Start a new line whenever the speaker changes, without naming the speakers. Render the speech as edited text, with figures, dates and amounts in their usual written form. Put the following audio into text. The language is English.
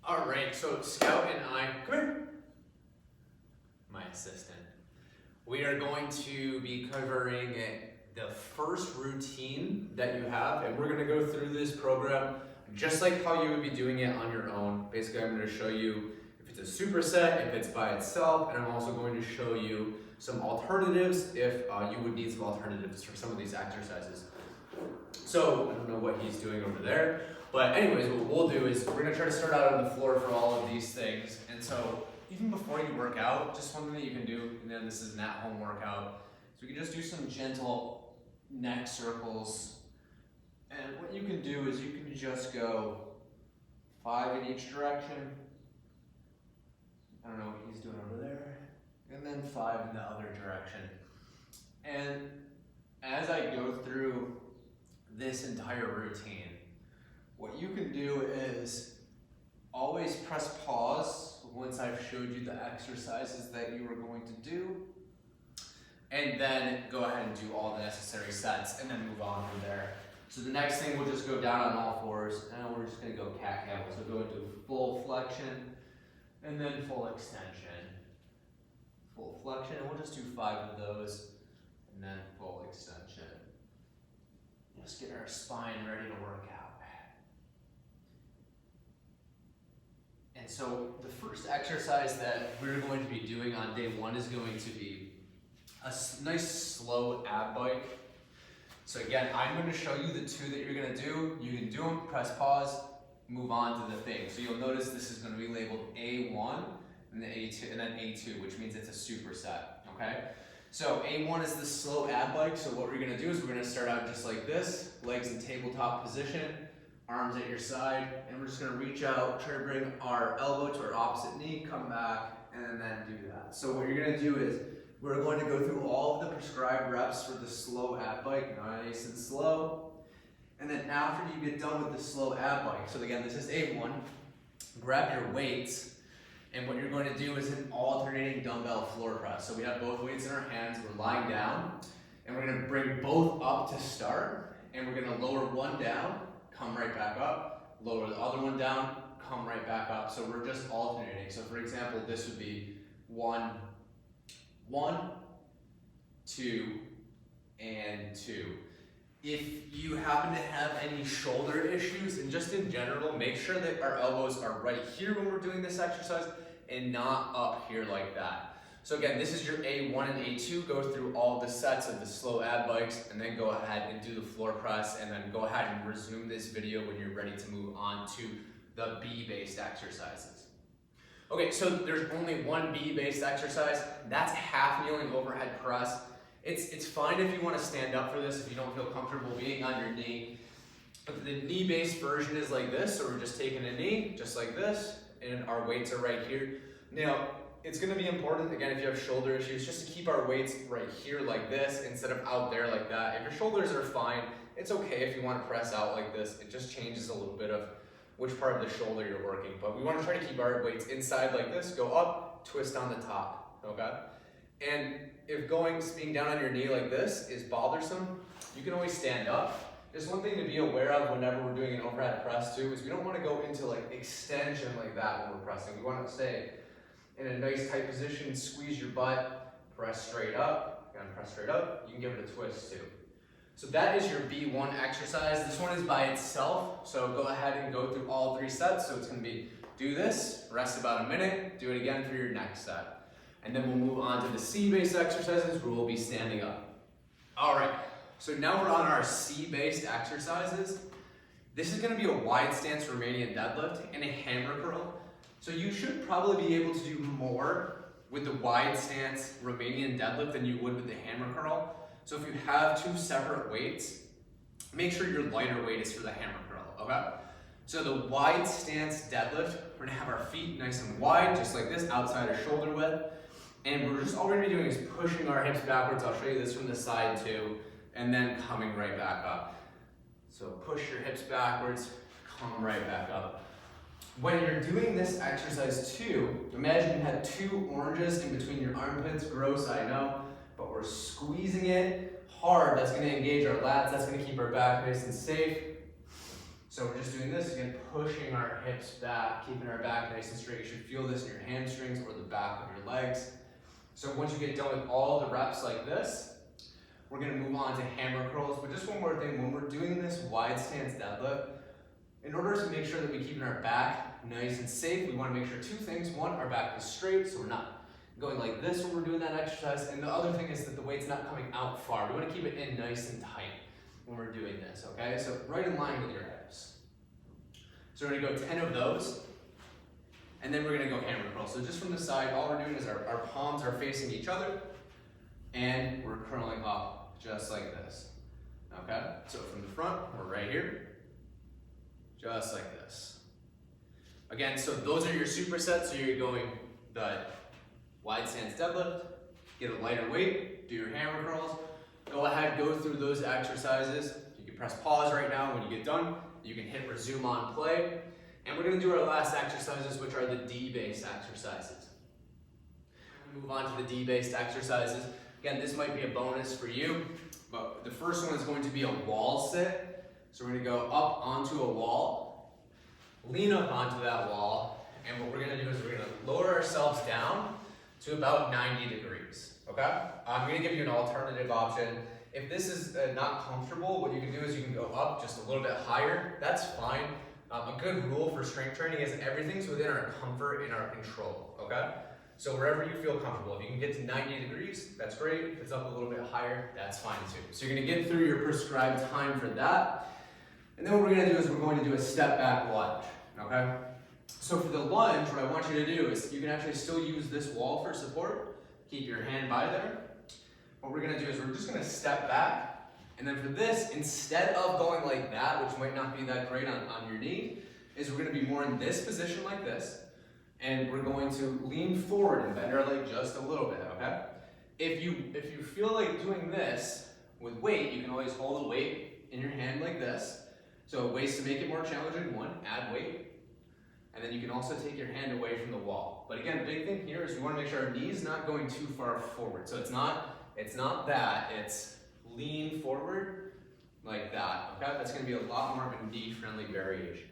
All right, so Scout and I, come here, my assistant. We are going to be covering the first routine that you have, and we're gonna go through this program just like how you would be doing it on your own. Basically, I'm gonna show you if it's a superset, if it's by itself, and I'm also going to show you some alternatives if you would need some alternatives for some of these exercises. So, I don't know what he's doing over there, but anyways, what we'll do is we're gonna try to start out on the floor for all of these things. And so, even before you work out, just one thing that you can do, and then this is an at-home workout, so you can just do some gentle neck circles. And what you can do is you can just go 5 in each direction. I don't know what he's doing over there. And then 5 in the other direction. And as I go through this entire routine, what you can do is always press pause once I've showed you the exercises that you are going to do, and then go ahead and do all the necessary sets and then move on from there. So the next thing, we'll just go down on all fours, and we're just gonna go cat camel. So go into full flexion and then full extension. Full flexion, and we'll just do 5 of those, and then full extension. Just get our spine ready to work out. And so the first exercise that we're going to be doing on day 1 is going to be a nice slow ab bike. So again, I'm going to show you the 2 that you're going to do. You can do them, press pause, move on to the thing. So you'll notice this is going to be labeled A1 and then A2, and then A2, which means it's a superset. Okay. So A1 is the slow ab bike. So what we're going to do is we're going to start out just like this, legs in tabletop position, arms at your side, and we're just going to reach out, try to bring our elbow to our opposite knee, come back, and then do that. So what you're going to do is we're going to go through all of the prescribed reps for the slow ab bike, nice and slow. And then after you get done with the slow ab bike, so again, this is A1, grab your weights, and what you're going to do is an alternating dumbbell floor press. So we have both weights in our hands, we're lying down, and we're going to bring both up to start, and we're going to lower one down, come right back up, lower the other one down, come right back up. So we're just alternating. So for example, this would be 1, 1, 2, and 2. If you happen to have any shoulder issues, and just in general, make sure that our elbows are right here when we're doing this exercise and not up here like that. So again, this is your A1 and A2. Go through all the sets of the slow ab bikes, and then go ahead and do the floor press, and then go ahead and resume this video when you're ready to move on to the B-based exercises. Okay, so there's only one B-based exercise. That's half kneeling overhead press. It's fine if you want to stand up for this if you don't feel comfortable being on your knee. But the knee-based version is like this, so we're just taking a knee, just like this, and our weights are right here. Now, it's going to be important, again, if you have shoulder issues, just to keep our weights right here like this instead of out there like that. If your shoulders are fine, it's okay if you want to press out like this. It just changes a little bit of which part of the shoulder you're working. But we want to try to keep our weights inside like this, go up, twist on the top, okay? And if being down on your knee like this is bothersome, you can always stand up. Just one thing to be aware of whenever we're doing an overhead press too is we don't want to go into like extension like that when we're pressing. We want to stay in a nice tight position, squeeze your butt, press straight up. Again, press straight up. You can give it a twist too. So that is your B1 exercise. This one is by itself, so go ahead and go through all 3 sets. So it's going to be do this, rest about a minute, do it again for your next set. And then we'll move on to the C-based exercises where we'll be standing up. All right, so now we're on our C-based exercises. This is going to be a wide stance Romanian deadlift and a hammer curl. So you should probably be able to do more with the wide stance Romanian deadlift than you would with the hammer curl. So if you have 2 separate weights, make sure your lighter weight is for the hammer curl, okay? So the wide stance deadlift, we're gonna have our feet nice and wide, just like this, outside of shoulder width. And we're just all we're gonna be doing is pushing our hips backwards. I'll show you this from the side too, and then coming right back up. So push your hips backwards, come right back up. When you're doing this exercise too, imagine you had 2 oranges in between your armpits. Gross, I know, but we're squeezing it hard. That's going to engage our lats. That's going to keep our back nice and safe. So we're just doing this, again, pushing our hips back, keeping our back nice and straight. You should feel this in your hamstrings or the back of your legs. So once you get done with all the reps like this, we're gonna move on to hammer curls. But just one more thing, when we're doing this wide stance deadlift, in order to make sure that we're keeping our back nice and safe, we wanna make sure two things. One, our back is straight, so we're not going like this when we're doing that exercise. And the other thing is that the weight's not coming out far. We wanna keep it in nice and tight when we're doing this, okay? So right in line with your hips. So we're gonna go 10 of those, and then we're gonna go hammer curls. So just from the side, all we're doing is our palms are facing each other, and we're curling up just like this, okay? So from the front, we're right here, just like this. Again, so those are your supersets. So you're going the wide stance deadlift, get a lighter weight, do your hammer curls. Go ahead, go through those exercises. You can press pause right now. When you get done, you can hit resume on play. And we're gonna do our last exercises, which are the D-based exercises. Move on to the D-based exercises. Again, this might be a bonus for you, but the first one is going to be a wall sit. So we're gonna go up onto a wall, lean up onto that wall, and what we're gonna do is we're gonna lower ourselves down to about 90 degrees, okay? I'm gonna give you an alternative option. If this is not comfortable, what you can do is you can go up just a little bit higher. That's fine. A good rule for strength training is everything's within our comfort and our control, okay? So wherever you feel comfortable, if you can get to 90 degrees, that's great. If it's up a little bit higher, that's fine too. So you're gonna get through your prescribed time for that. And then what we're gonna do is we're going to do a step back lunge, okay? So for the lunge, what I want you to do is you can actually still use this wall for support. Keep your hand by there. What we're gonna do is we're just gonna step back. And then for this, instead of going like that, which might not be that great on your knee, is we're gonna be more in this position like this. And we're going to lean forward and bend our leg just a little bit, okay? If you feel like doing this with weight, you can always hold the weight in your hand like this. So ways to make it more challenging, one, add weight. And then you can also take your hand away from the wall. But again, the big thing here is we want to make sure our knee's not going too far forward. So it's not that, it's lean forward like that, okay? That's going to be a lot more of a knee-friendly variation.